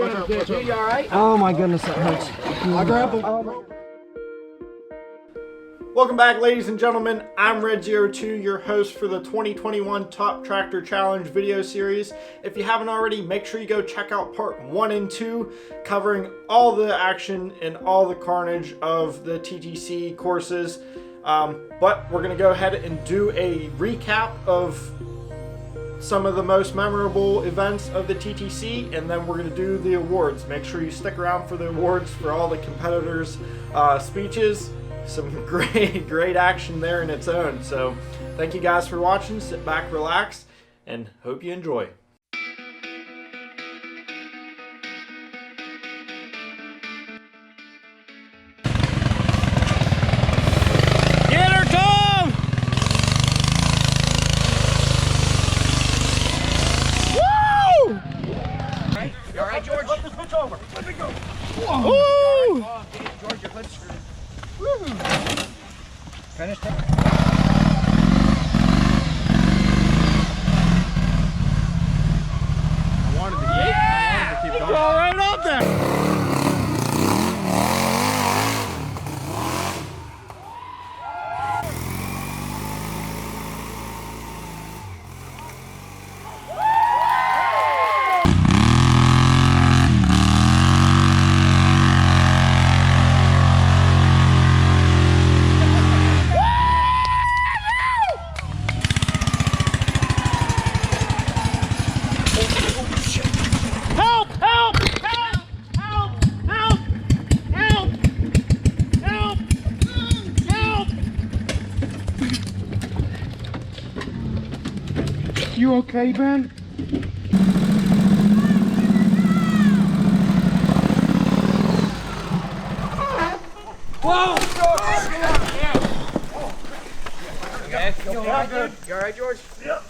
damn good. You all right? Oh my goodness, that hurts. I'll grab him. Welcome back, ladies and gentlemen. I'm Red02, your host for the 2021 Top Tractor Challenge video series. If you haven't already, make sure you go check out part 1 and 2, covering all the action and all the carnage of the TTC courses. But we're going to go ahead and do a recap of some of the most memorable events of the TTC, and then we're going to do the awards. Make sure you stick around for the awards for all the competitors' speeches. Some great action there in its own. So thank you guys for watching. Sit back, relax, and hope you enjoy. Get her, Tom! Woo! You all right, George? Let the switch over. Let me go. Woo! George, your foot's screwed. Finished it? I wanted to keep going. All right up there. You okay, Ben? Whoa! Okay. You all right, dude? You all right, George? Yep.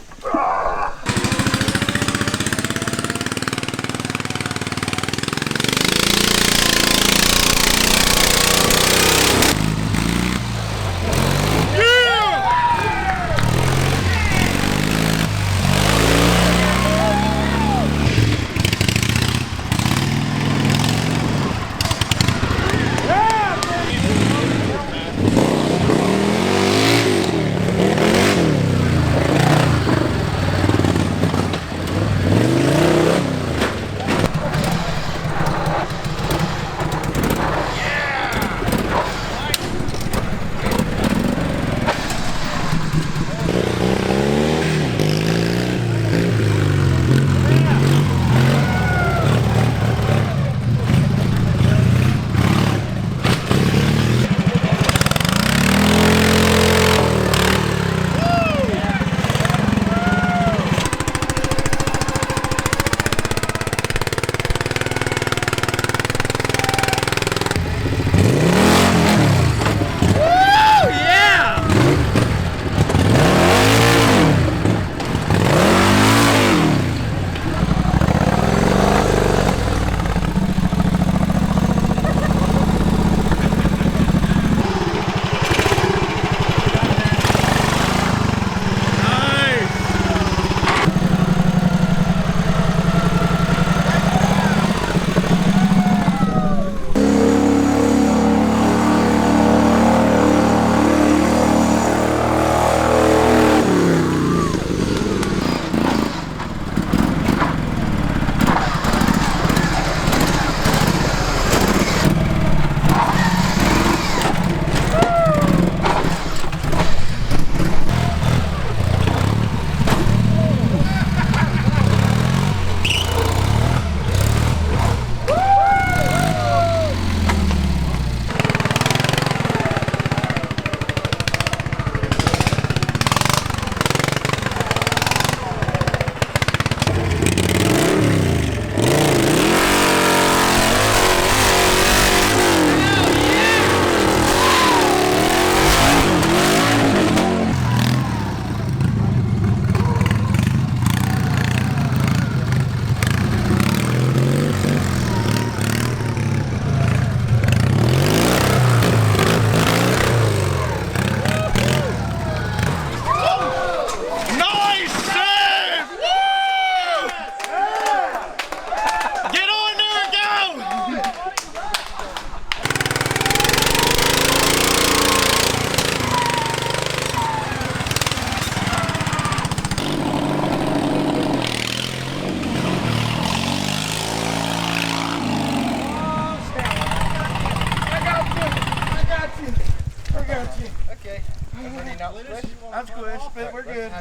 squished, but we're good.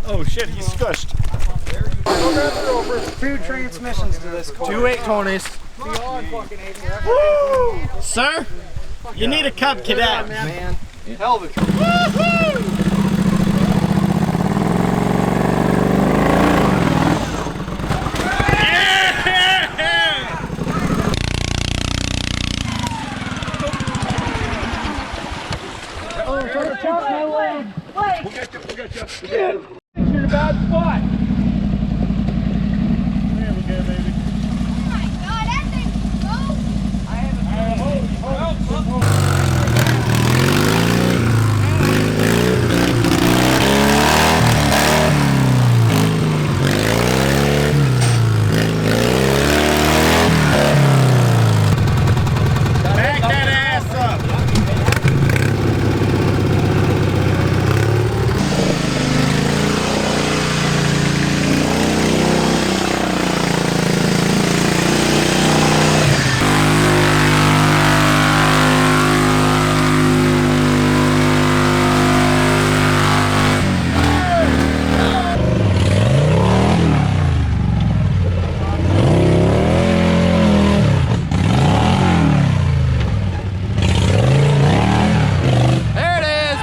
Oh shit, he's squished. Two transmissions to this car. 2 820s. Woo! Sir, you need a Cub Cadet. Man. Hell of a You're in a bad spot. There we go, baby. Oh my god, that thing's Back that ass up. There it is!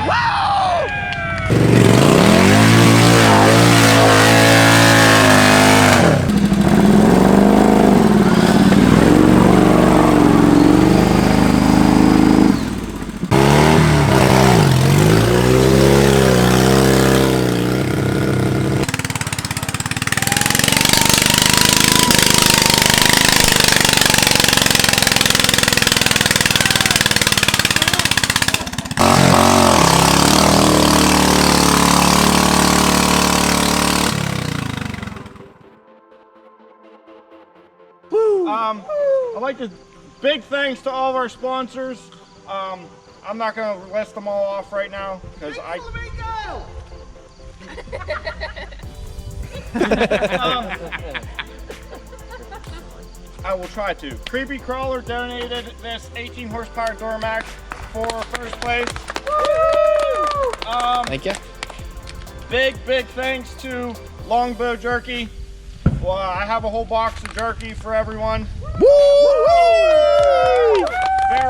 I'd like to big thanks to all of our sponsors. I'm not gonna list them all off right now because I will try to. Creepy Crawler donated this 18 horsepower door max for first place. Thank you. Big thanks to Longbow Jerky. Well, I have a whole box of jerky for everyone. There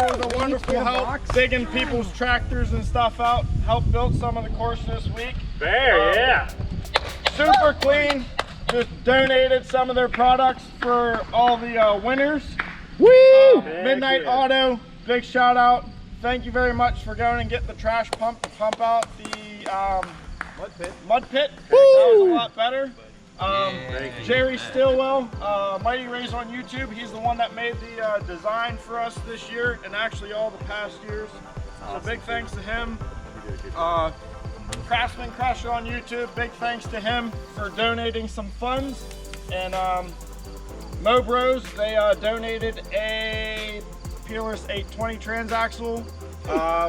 was a wonderful help digging people's tractors and stuff out. Helped build some of the course this week. There, yeah. Super Clean just donated some of their products for all the winners. Woo! Midnight Auto, big shout out. Thank you very much for going and getting the trash pump to pump out the mud pit. That was a lot better. Jerry Stillwell, Mighty Rays on YouTube. He's the one that made the design for us this year and actually all the past years. So big thanks to him. Craftsman Crusher on YouTube, big thanks to him for donating some funds. And Mowers, they donated a Peerless 820 transaxle.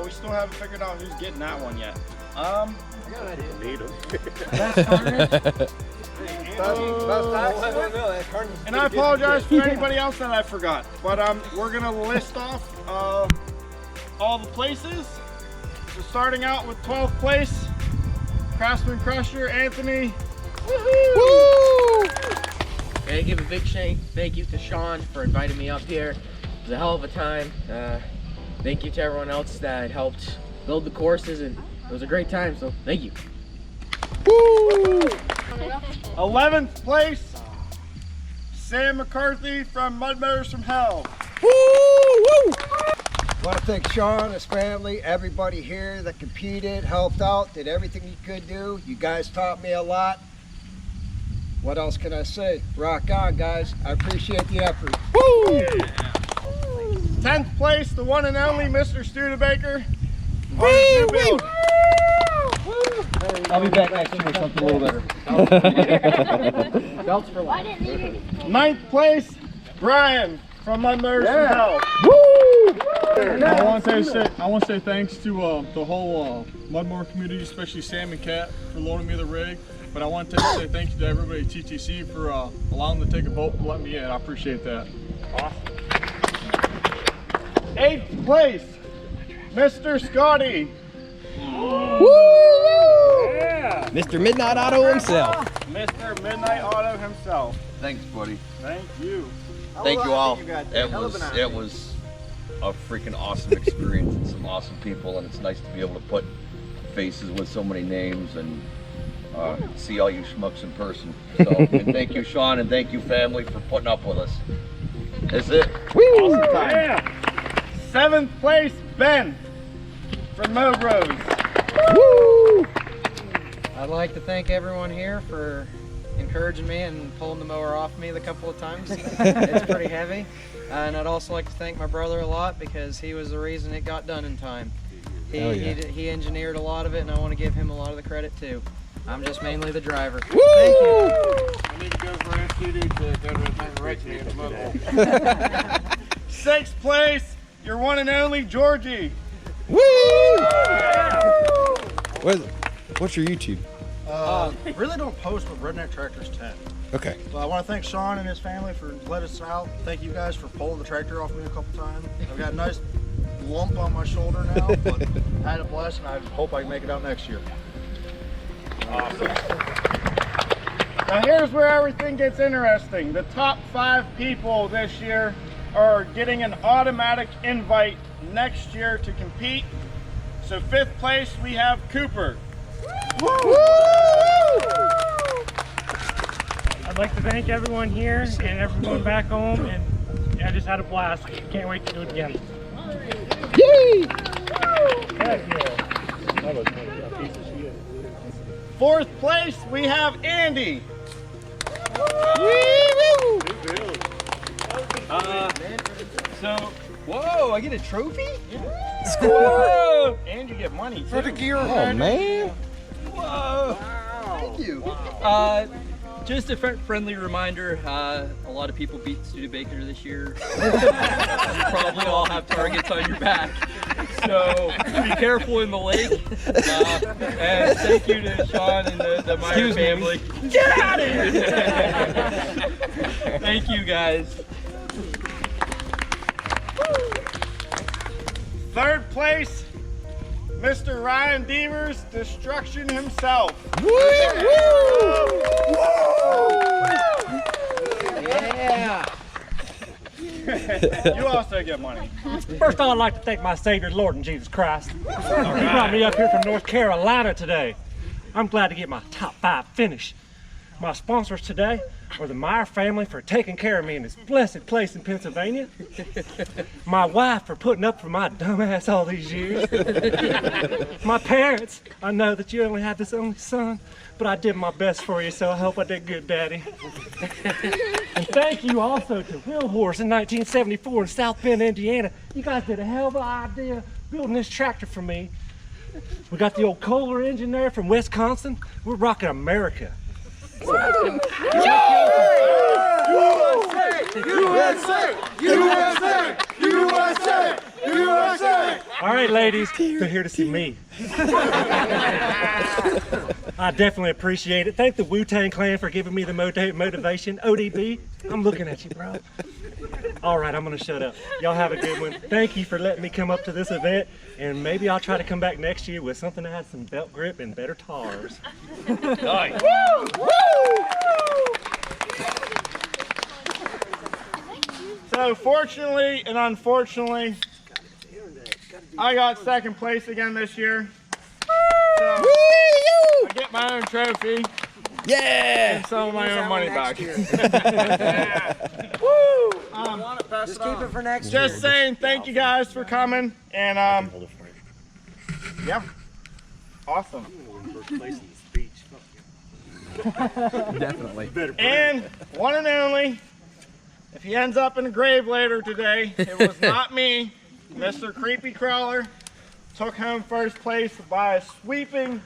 We still haven't figured out who's getting that one yet. And I apologize for anybody else that I forgot, but we're gonna list off all the places. So starting out with 12th place, Craftsman Crusher, Anthony. Woo! Gotta give a big thank you to Sean for inviting me up here. It was a hell of a time. Thank you to everyone else that helped build the courses, and it was a great time, so thank you. Woo! 11th place, Sam McCarthy from Mud Motors from Hell. Woo! Woo! I want to thank Sean, his family, everybody here that competed, helped out, did everything you could do. You guys taught me a lot. What else can I say? Rock on, guys. I appreciate the effort. Woo! 10th place, the one and only Mr. Studebaker. Woo! I'll be back next year with something a little better. Belts for life. 9th place, Brian from Mud Motors from Hell. I want to say thanks to the whole Mudmore community, especially Sam and Kat, for loaning me the rig. But I want to say thank you to everybody at TTC for allowing them to take a vote and let me in. I appreciate that. Awesome. 8th place, Mr. Scotty. Woo! Mr. Midnight Auto himself. Mr. Midnight Auto himself. Thanks, buddy. Thank you. Thank you all. You got It hell of was an it outfit. was a freaking awesome experience and some awesome people, and it's nice to be able to put faces with so many names and see all you schmucks in person. So, and thank you, Sean, and thank you, family, for putting up with us. That's it. Awesome time. Yeah. 7th place, Ben from Mowers. Woo! I'd like to thank everyone here for encouraging me and pulling the mower off me a couple of times. It's pretty heavy. And I'd also like to thank my brother a lot because he was the reason it got done in time. He engineered a lot of it, and I want to give him a lot of the credit too. I'm just mainly the driver. Woo! Thank you. I need to go for STD to go to the right hand mobile. 6th place, your one and only Georgie. Woo! What's your YouTube? Really don't post with Redneck Tractors 10. Okay. Well, I want to thank Sean and his family for letting us out. Thank you guys for pulling the tractor off me a couple times. I've got a nice lump on my shoulder now, but I had a blessing. I hope I can make it out next year. Awesome. Now here's where everything gets interesting. The top 5 people this year are getting an automatic invite next year to compete. So 5th place, we have Cooper. Woo! I'd like to thank everyone here and everyone back home, and I just had a blast. Can't wait to do it again. Yay! Heck yeah. That was a piece of shit. 4th place, we have Andy. Whoa, I get a trophy? Whoa! And you get money For too. the gear, Oh, man. Whoa. Thank you. Just a friendly reminder, a lot of people beat Studebaker this year. You probably all have targets on your back. So be careful in the lake. And thank you to Sean and the Meyer family. Get out of here! Thank you guys. 3rd place, Mr. Ryan Devers, Destruction himself. Woo! Woo! Yeah. You also get money. First of all, I'd like to thank my Savior, Lord and Jesus Christ. He brought me up here from North Carolina today. I'm glad to get my top 5 finish. My sponsors today are the Meyer family for taking care of me in this blessed place in Pennsylvania. My wife for putting up for my dumbass all these years. My parents, I know that you only have this only son, but I did my best for you, so I hope I did good, Daddy. And thank you also to Wheel Horse in 1974 in South Bend, Indiana. You guys did a hell of an idea building this tractor for me. We got the old Kohler engine there from Wisconsin. We're rocking America. All right, ladies, they're here to see me. I definitely appreciate it. Thank the Wu-Tang Clan for giving me the motivation. ODB, I'm looking at you, bro. All right, I'm gonna shut up. Y'all have a good one. Thank you for letting me come up to this event, and maybe I'll try to come back next year with something that has some belt grip and better tires. Nice. So fortunately and unfortunately, I got 2nd place again this year. So I get my own trophy Yeah! and some of my own money back. Just keep it for next Just saying, thank you guys for coming, and yeah, awesome. Definitely. And one and only, if he ends up in a grave later today, it was not me. Mr. Creepy Crawler took home 1st place by a sweeping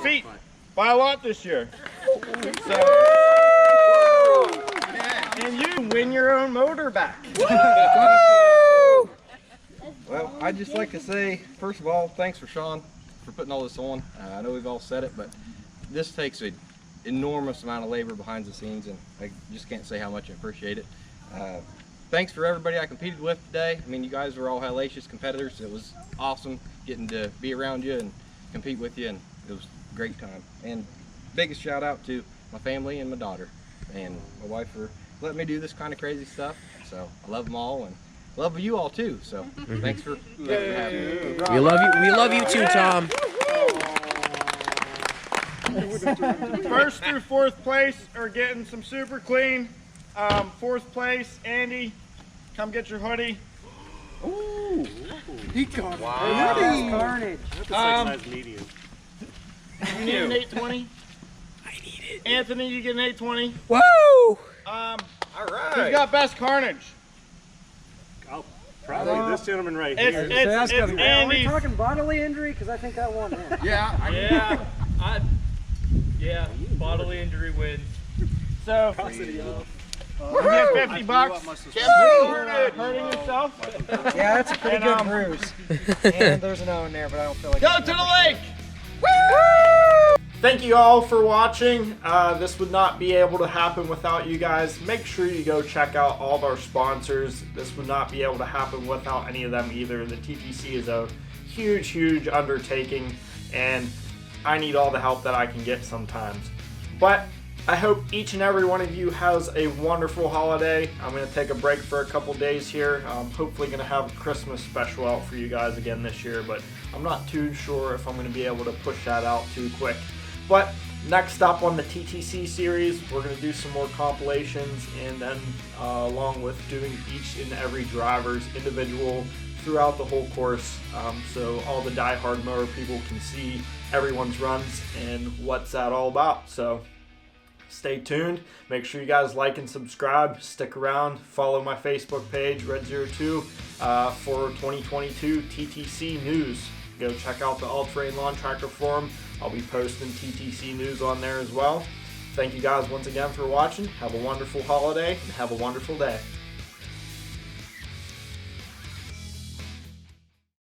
feat by a lot this year. So, and you win your own motor back. Well, I'd just like to say, first of all, thanks for Sean for putting all this on. I know we've all said it, but this takes an enormous amount of labor behind the scenes, and I just can't say how much I appreciate it. Thanks for everybody I competed with today. I mean, you guys were all hellacious competitors. It was awesome. getting to be around you and compete with you, and it was a great time. And biggest shout out to my family and my daughter and my wife for letting me do this kind of crazy stuff. So I love them all and love you all too. So thanks for having me. We love you. We love you too, Tom. First through fourth place are getting some super clean. Fourth place, Andy, come get your hoodie. Ooh, he got wow. Carnage. That's a size medium. You need an 820? I need it. Anthony, you get an 820. Woo! All right. Who's got best carnage? Oh, probably this gentleman right here. It's Andy. Are we talking bodily injury? Because I think I won. Yeah, bodily injury wins. So, you get $50. Hurting yourself? Yeah, that's a pretty good bruise. And there's an O in there, but I don't feel like Go to the lake! Thank you all for watching. This would not be able to happen without you guys. Make sure you go check out all of our sponsors. This would not be able to happen without any of them either. The TTC is a huge undertaking, and I need all the help that I can get sometimes. But I hope each and every one of you has a wonderful holiday. I'm going to take a break for a couple days here. I'm hopefully going to have a Christmas special out for you guys again this year, but I'm not too sure if I'm going to be able to push that out too quick. But next up on the TTC series, we're going to do some more compilations, and then along with doing each and every driver's individual throughout the whole course, so all the diehard mower people can see everyone's runs and what's that all about. So stay tuned. Make sure you guys like and subscribe. Stick around. Follow my Facebook page, Red02, for 2022 TTC news. Go check out the All-Terrain Lawn Tractor Forum. I'll be posting TTC news on there as well. Thank you guys once again for watching. Have a wonderful holiday and have a wonderful day.